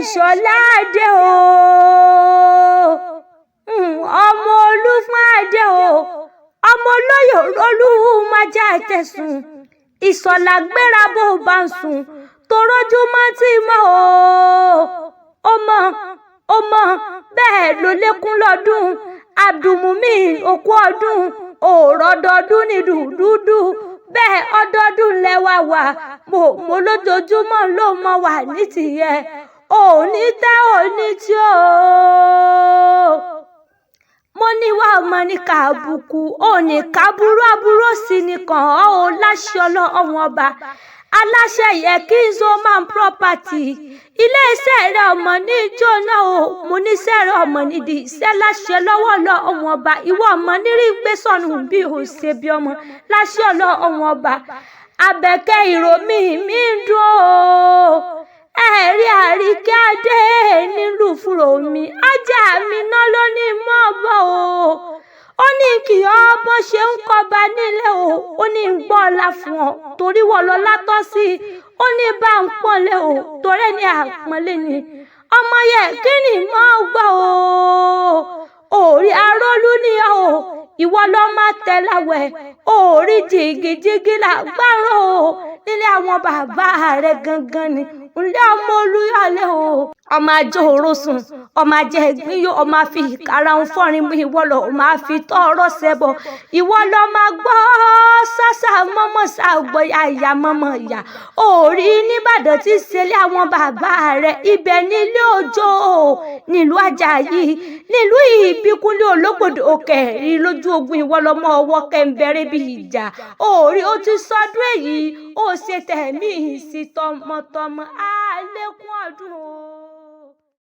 ìṣọ̀ládé o ọmọ olúfúnadé o ọmọ olóyè olúmájà tẹ̀sùn ìṣọ̀lá gbéra bó bá ń sùn torójú mọ́ tí mọ́ ó mọ bẹ́ẹ̀ ló lékún lọ́dún abdulmumi òkú ọdún òrọ́dọọdún ní dúdú bẹ́ẹ̀ ọdọọdún lẹ́wà wà mo lójoojúmọ́ ló mọ wà ní tìyẹ òní tẹ́ òní tí ó mo ní wá ọmọ ní kàbùkù òní kàbúrú àbúrò sí nìkan ọ́ láṣẹ ọlọ́run ọba aláṣẹ yẹ kí n so man property iléeṣẹ́ rẹ̀ ọmọ ní jóná o mo níṣẹ́ rẹ̀ ọmọ nídìí iṣẹ́ láṣẹ lọ́wọ́ ọlọ́run ọba ìwọ ọmọ nírí gbé sọnù bí o ṣe bí ọmọ láṣẹ ọlọ́run ọba Àbẹ̀kẹ́ ìròmí mi ń dùn o ẹ̀rí Àríkẹ́ adé nílùú fúrò mi ajá mi náà ló ní mọ́ bọ́ o ó ní kí ọ bó ṣe ń kọba nílé o ó ní ń gbọ́ ọ̀la fún ọ torí wọ́n lọ látọ́ sí i ó ní bá ń pọ́nlé o torí ẹni àpọ́nlé ni ọmọ yẹ kí ni mọ́ gbọ́ o orí arolu ni ọ o ìwọ lọ máa tẹ láwẹ̀ orí jìgìjìgì làgbárùn o nílé àwọn bàbá rẹ gangan ni ǹlẹ́ ọmọ olúyọ̀lé o ọmọ ajé òrosùn ọmọ ajé ẹ̀gbìn yóò ọmọ àfi ìkara ń fọ́rin mú ìwọ lọ máa fi tọ́ọ̀rọ̀ ṣẹbọ ìwọ lọ máa gbọ́ ṣàṣà mọ́mọ́ ṣàgbọ́yà ìyá mọ́mọ́ ìyá orí nìbàdàn tí ṣẹlẹ̀ àwọn bàbá rẹ̀ ibẹ̀ nílé òjò nílùú Àjàyí nílùú Ìbíkúnlé Ológbòdò Òkèèrè lójú ogun ìwọ lọmọ ọwọ́ kẹ́ńbẹ́rẹ́ bí ìjà orí ó ti sọdún èyí ó ṣe tẹ̀mí sí tọmọtọmọ àlékún ọdún o.